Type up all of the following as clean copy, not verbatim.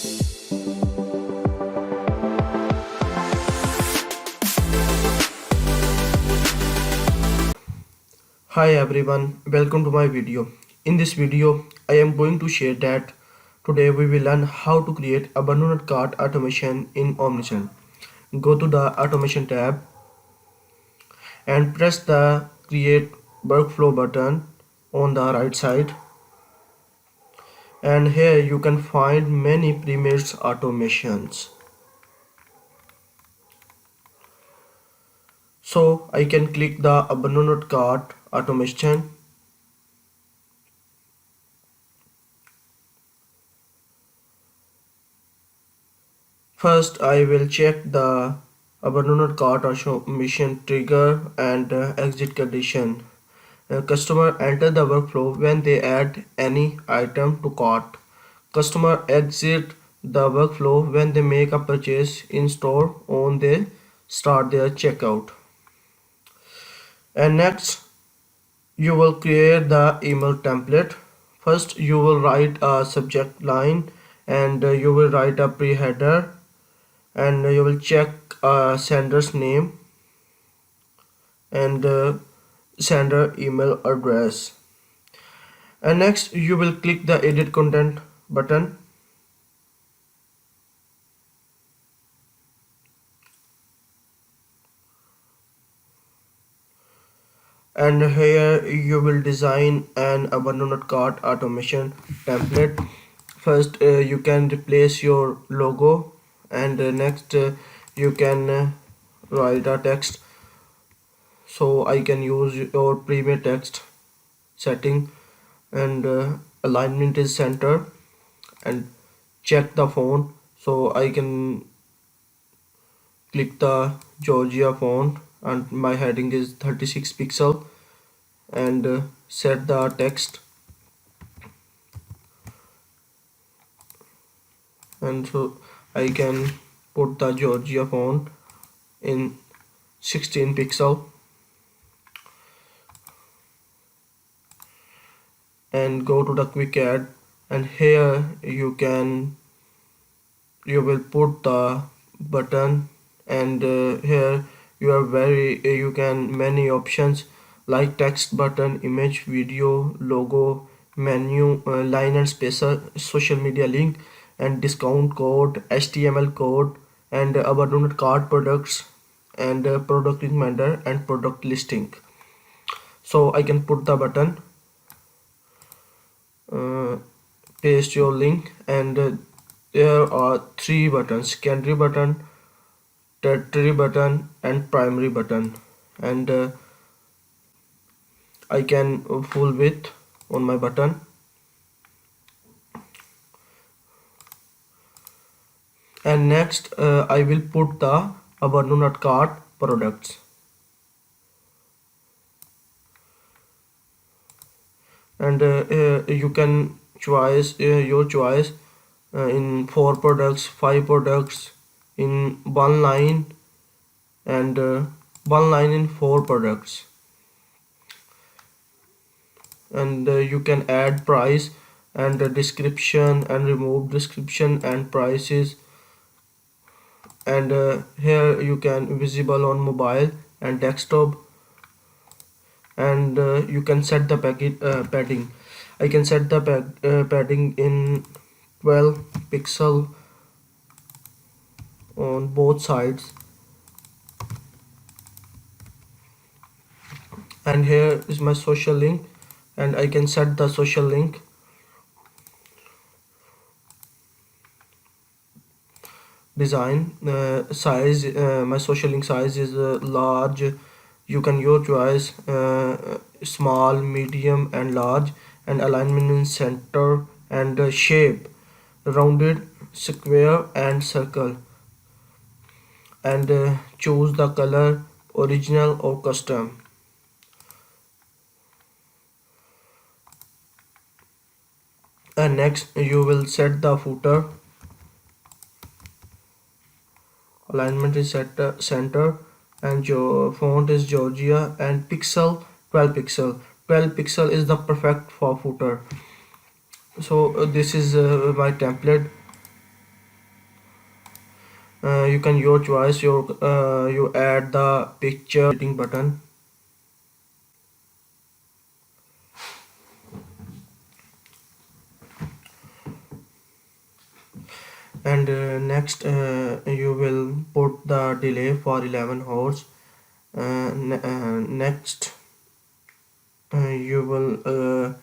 Hi everyone, welcome to my video. In this video, I am going to share that today we will learn how to create abandoned cart automation in OmniSend. Go to the automation tab and press the create workflow button on the right side, and here you can find many Premades automations. So I can click the abandoned cart automation. First, I will check the abandoned cart automation trigger and exit condition. Customer enter the workflow when they add any item to cart. Customer exit the workflow when they make a purchase in store or they start their checkout. And next, you will create the email template. First, you will write a subject line and you will write a preheader, and you will check sender's name and sender email address. And next you will click the edit content button, and here you will design an abandoned cart automation template. First you can replace your logo, and next you can write a text. So I can use your premade text setting, and alignment is center, and check the font. So I can click the Georgia font, and my heading is 36 pixel, and set the text, and so I can put the Georgia font in 16 pixel, and go to the quick add, and here you will put the button, and here you can many options like text button, image, video, logo, menu, line and spacer, social media link, and discount code, HTML code, and abandoned cart products, and product reminder and product listing. So I can put the button, uh, paste your link, and there are three buttons: secondary button, tertiary button, and primary button, and I can full width on my button. And next I will put the abandoned cart products, and you can choose your choice in 4 products, 5 products, in one line, and one line in 4 products. And you can add price and description, and remove description and prices, and here you can visible on mobile and desktop, and you can set the padding. I can set the padding in 12 pixel on both sides, and here is my social link, and I can set the social link. Design size, my social link size is large. You can your choice small, medium, and large, and alignment in center, and shape rounded, square, and circle, and choose the color original or custom. And next you will set the footer. Alignment is set center, and your font is Georgia, and pixel 12 pixel. 12 pixel is the perfect for footer. So this is my template. You can your choice you add the picture editing button. And next you will put the delay for 11 hours. Next you will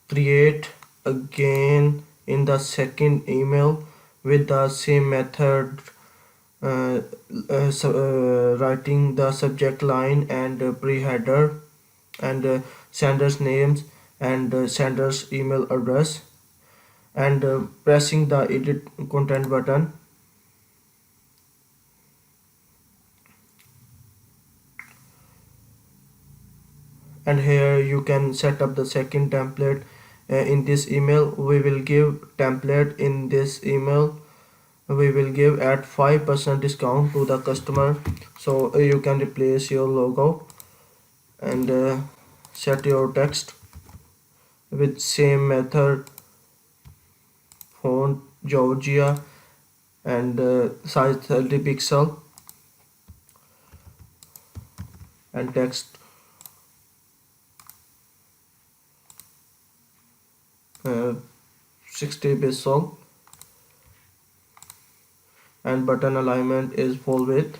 create again in the second email with the same method, uh, writing the subject line and pre-header and sender's names and sender's email address, and pressing the edit content button. And here you can set up the second template. In this email we will give template. In this email we will give at 5% discount to the customer. So you can replace your logo and set your text with same method, font Georgia, and size 30 pixel, and text 60 pixel, and button alignment is full width.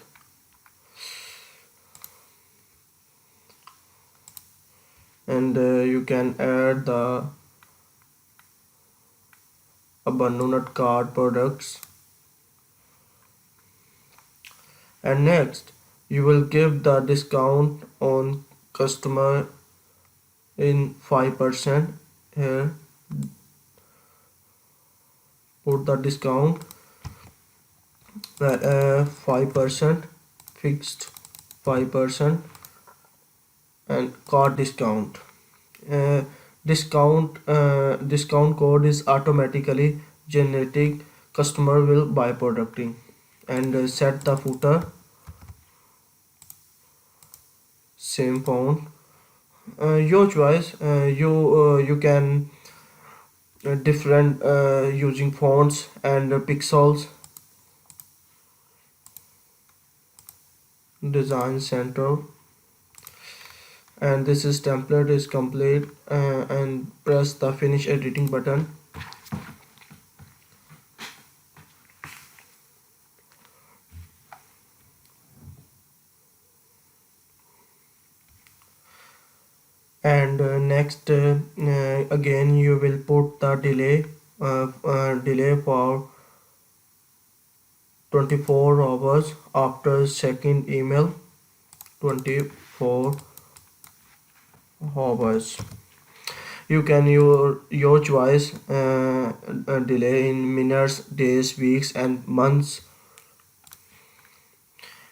And you can add the abandoned cart products. And next you will give the discount on customer in 5%. Here put the discount 5%, fixed 5%, and card discount. uh, discount code is automatically generated. Customer will buy producting. And set the footer same font, your choice. You can different using fonts and pixels. Design center, and this is template is complete, and press the finish editing button. And next again you will put the delay for 24 hours after second email. 24 hours. You can your choice, delay in minutes, days, weeks, and months.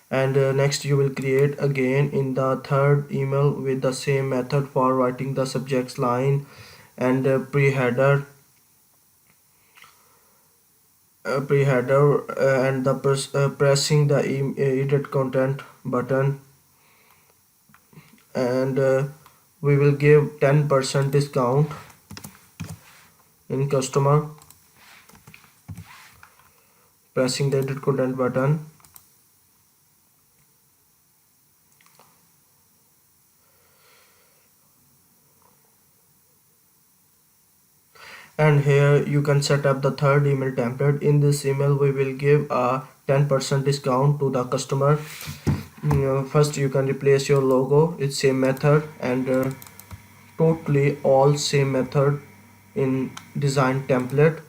And next you will create again in the third email with the same method for writing the subject's line and pre-header, and the pressing the edit content button. And we will give 10% discount in customer, pressing the edit content button. And here you can set up the third email template. In this email we will give a 10% discount to the customer. First you can replace your logo, it's same method, and totally all same method in design template.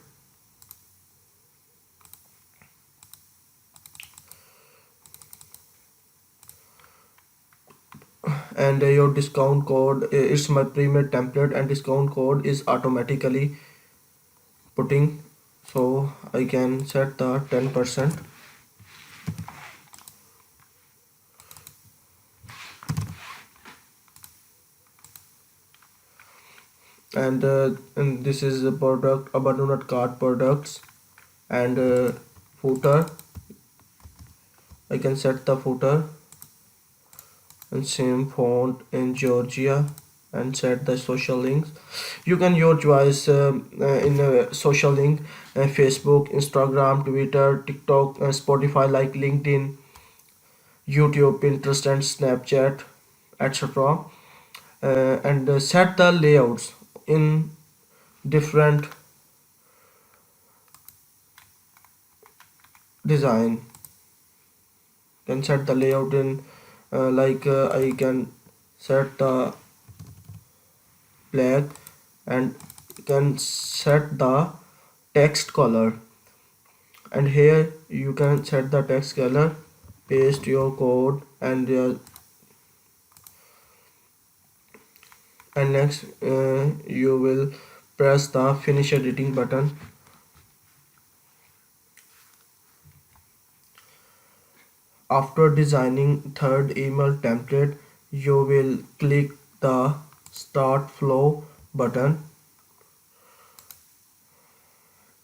And your discount code, it's my Premade template, and discount code is automatically putting, so I can set the 10%. And this is the product abandoned cart products. And footer, I can set the footer and same font in Georgia and set the social links. You can your choice in social link, Facebook, Instagram, Twitter, TikTok, Spotify, like LinkedIn, YouTube, Pinterest, and Snapchat, etc. And set the layouts in different design. Can set the layout in I can set the black, and can set the text color, and here you can set the text color, paste your code, and next you will press the finish editing button. After designing third email template, you will click the start flow button,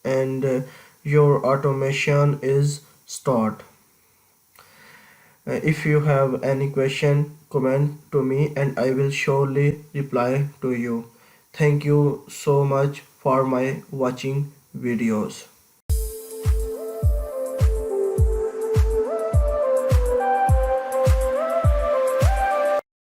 and your automation is start. If you have any question, comment to me and I will surely reply to you. Thank you so much for my watching videos.